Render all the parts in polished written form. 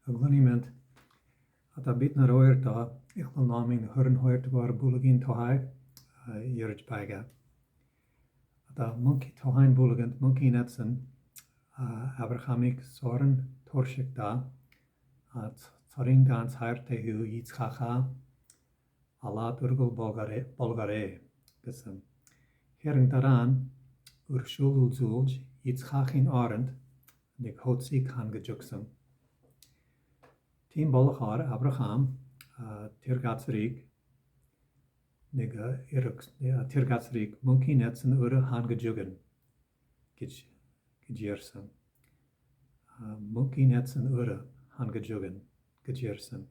aglaniment ata bit na roerta ichlan namin hurn hoert war bulagin tohaig yerj baiga ata monkey tohain bulagant monkey netsen Abrahamic soren torshik da at sorin gans haerte hu yitzchacha ala turgul bolgare gesem hering daran urshul zulj yitzchachin arend nik hotsi kan gejuksem Team Bolachar, Abraham, Tirgatsrik, Nigga Irux, Tirgatsrik, Monkey Nets and Ura Hangajugan, Gijiersen. Monkey Nets and Ura Hangajugan, Gijiersen.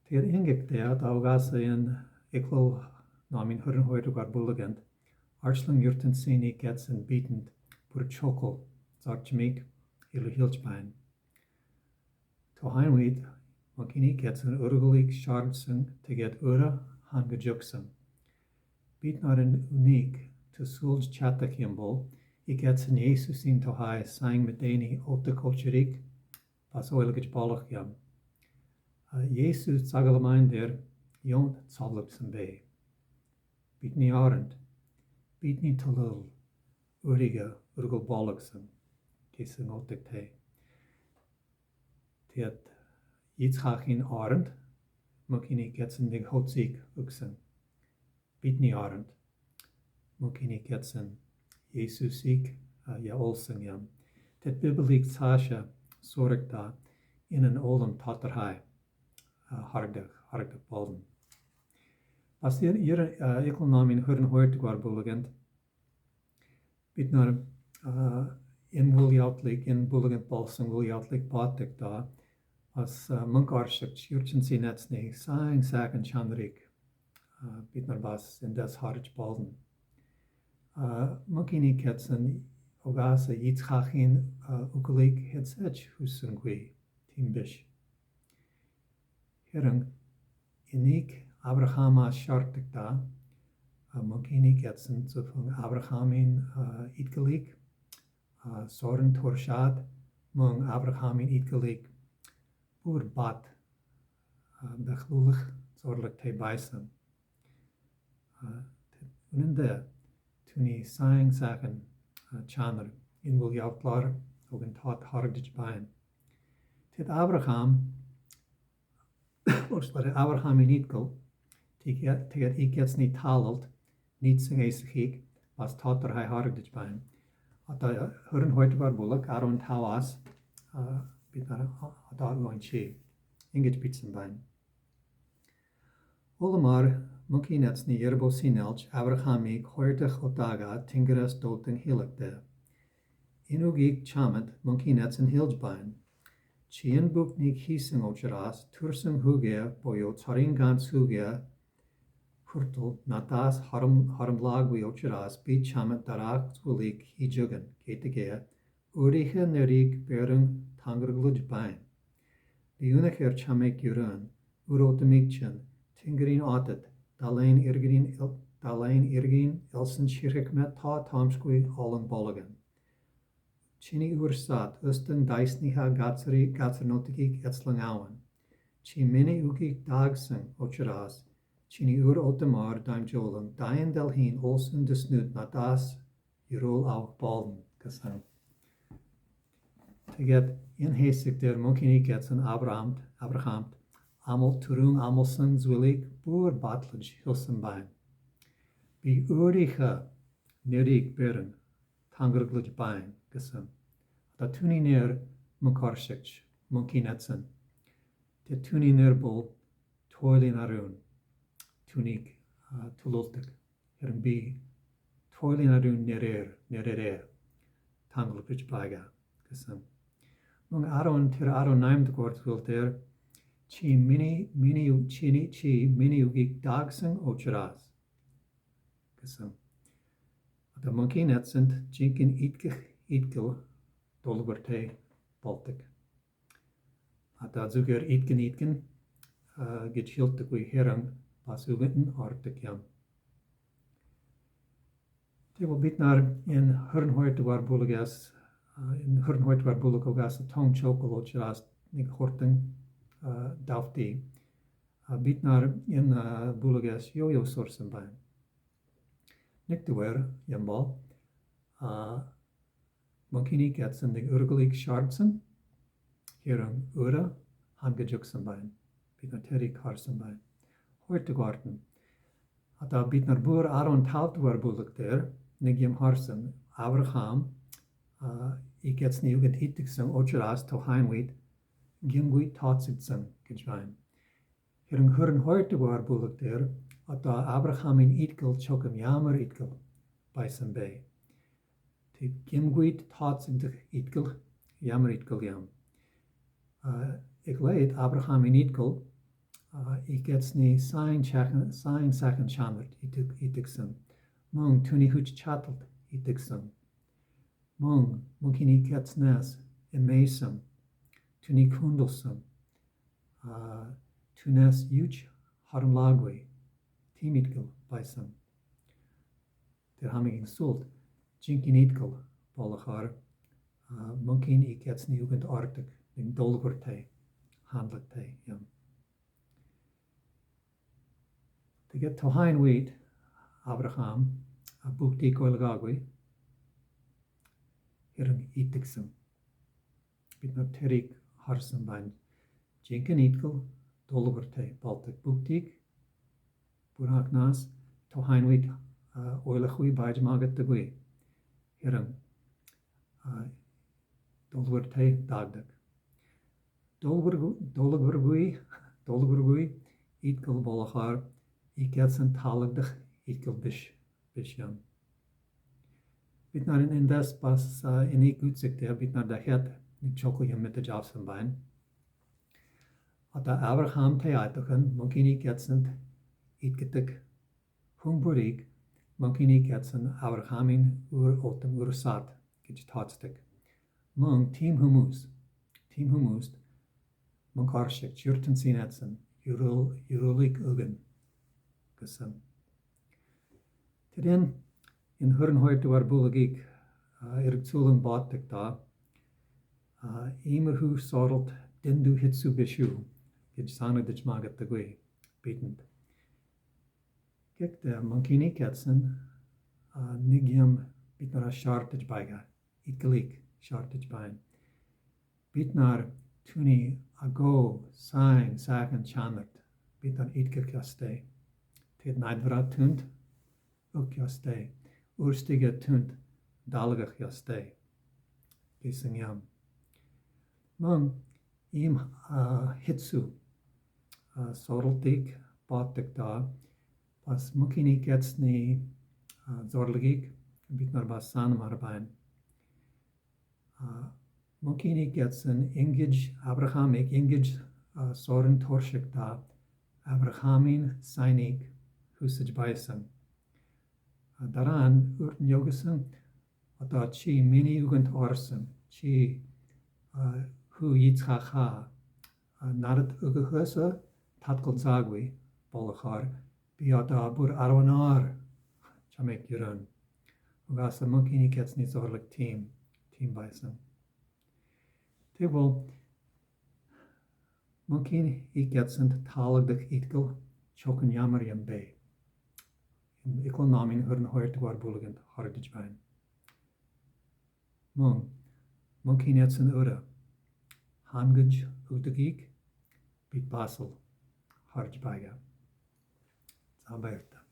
Tier Ingik der, Augasa in Iklo, Namin Hurrenhoiter gar Bulligant, Arschling Jurten Sini gets and beaten, Pur Chokel, Zarchmik, Ilu Hilchbein. Tohainweed, Makini gets an Urgulik Shardsen to get Ura Hangajuksem. Beat not an unique to Sulj Chatakimbol, he gets an Jesus in Tohai sang Medeni Otakocherik, Pasoilgich Bolochiam. Jesus Zagalamain der Yont Zalupsen Bay. Beat ni Arend, beat ni Tulul, Uriga, Urgul Boloxen, Kissing Otakte. Tiet Yitzchachin Arend, Mokini Getsen dig Hotzik Uxen. Bitni Arend, Mokini Getsen, Jesusik, ja Olsen jam. Tet Bibelik Sasha Sorgda in een Olem Tatterhai, hardig Bolden. Als hier Ekelnaam in Hurren Hoort war Bulligant, Bitnar in Williatlik, in Bulligant Bolsen, Williatlik Batik da, as munkarship Jurchensi netsne, sang saken Chandrik, Bitnar Bas in des Harj Bolden. Mukini Ketsen, Ogasa Yitzchachin, Ukulik Hetzech, Husungui, Timbish. Herung, Inik Abrahama Shartik da, Mukini Ketsen, Zufung Abrahamin Itgelik, Soren Torshad, Mung Abrahamin Itgelik, Boer Bat, Bechlulig, Zorlik Te Bison. In de, toen hij sang zagen, Chander, in wil jou klaar, ook een taat hardig bij. Dit Abraham, Abraham in Itkel, tegen ik jetzt niet talelt, niet zing eisig, was taat hij hardig bij. At hij horen heute war bulk, Aaron Tawas, Bitnar Adagoin Chi, Ingit Pitzenbein. Olamar, Mukinets ni Yerbo Sinelch, Abrahami, Hoertig Otaga, Tingeres Doting Hillikde. Inugik Chamet, Mukinets en Hilchbein. Chien Buknik Hiesing Ocheras, Tursum Huge, Boyo Taringans Huge, Kurtel, Natas Harmlagwi Ocheras, Beat Chamet Darak Zulik, Hijugan, Ketegea, Uriche Nerik Berung, Tangergludbein. De Unicher Chamek Yuran, Urotemikchen, Tingerin Atet, Dalain Irgin, Elsen Shirik met Ta Tomskui, Allen Bolligan. Chini Ursat, Usten Deisniha Gatzernotiki Etzlangawan. Chimini Ukik Dagsing, Ocheras, Chini Ur Otemar, Daim Jolan, Dain Delhin, Olsen de Snoot, Natas, Urol Au Balden, Kasang. To get in Hasik der Mokini gets an Abraham, Amel Turung Amelsen Zwilik, Boer Batlage Hilsenbein. Be Uricha, Nerik Beren, Tangergludge Bein, Gesem. Da Tuni neer Mukarshich, Mokinetsen. De Tuni neer Bull, Toilin Arun, Tunik, Tulultik, Hermbi, Toilin Arun Nerer, Tangergludge Baiga, Gesem. Mung Aron Tir Aron Naimed Gort will there. Chi mini ugik dagsing ocheras. Gesem. The monkey netsent jinkin itkel dolberte Baltic. At dat zuger itken gechiltig we herang pas ugenten artikiam. Te will bit naar in Hurnhoit war bullegas in Hurnhoit war bullegogas a tong chokel ocheras nig horten dafti. Bit naar in boeliges yo sourcen bij. Nik te weer, jambal. Monkini getsen nig urgelig sharpsen. Hier een ura hangejuksen bij. Bit naar terik harsen bij. Hoort te garten. Ata bit naar boer aron taut waar boelig der. Nig jem harsen. Abraham. Ik gets nieuw get hitigsen ocheras to heimwit. Gimguit tatsigsen gejwein. Hier een huren hoort waar boelig der. Ata Abraham in itkel chokem jammer itkel. Bij zijn bij. Te gimguit tatsigdig itkel. Jammer itkel jam. Ik leid Abraham in itkel. Ik gets ni sign second chamert itiksen. Mong tuni huch chatelt itiksen. Mong kini gets nes emesem. Tuni kundelsem. Tunes huch harm lagwe. Timidkel bijsem. Der haming sult. Jinkin itkel bolachar. Monkin ik gets ni ugent artig. In dolgortei. Handlektei. Jam. To get to hein wheat, Abraham, a book dik oilgagwe, hier een itiksen. Bit naar terik harsen bijn. Jinken itkel, dolgortei, baltik book dik, burak nas, to hein wheat, oilagwe bijmaget de gwe. Hier een dolgortei dagdak. Dolgorgwe, itkel bolachar, ik get zijn taligdig itkel bishjam. Bit naar in des pas in ik uitzicht bit naar de het niet chocolje met de jobs van bijn. Ata Abraham te uitigen, monkini get zijn itgetik humburik, monkini get zijn Abrahamin otem ursat, get tatstik. Mong team humus, monkarshik, jurten sinetsen, jurulik ugen. Tedin in hurnhoite waar boelig ik zullen batik da imer hu sorelt dindu hitsu bishu get sana dich magat de gwe betend kijk de mankini ketsen nigiam bitnara shartage baiga itgelik shartage bain bitnar tuni ago sang saken chamert bitnar itgelkaste Ted naidvra tunt, ook jaste. Urstige tunt, dalgach jaste. Gising jam. Mong, im hitsu. Soreltik, batik da. Pas mukini gets ni zorligik. Bit naar bas sanam arbein. Mukini gets een ingij, Abrahamic ingij soren torshik da. Abrahamin seinig. Usage bijsen. Daaraan urten jogesen, dat chi mini ugent orsen, chi hu yitzchacha, nadat ugehuse, tatkal zagwi, bolachar, biata bur arwanar, chamek juren. Ugasa monkini gets niet zorgelijk team bijsen. Tegel, monkini gets een taligdig itkel, choken jammer jem bij. In economie hurn hoort waar boeligend hardich bijn. Monkey net zijn ure. Hangij uitgik, bit basel hardich bijga. Zaberta.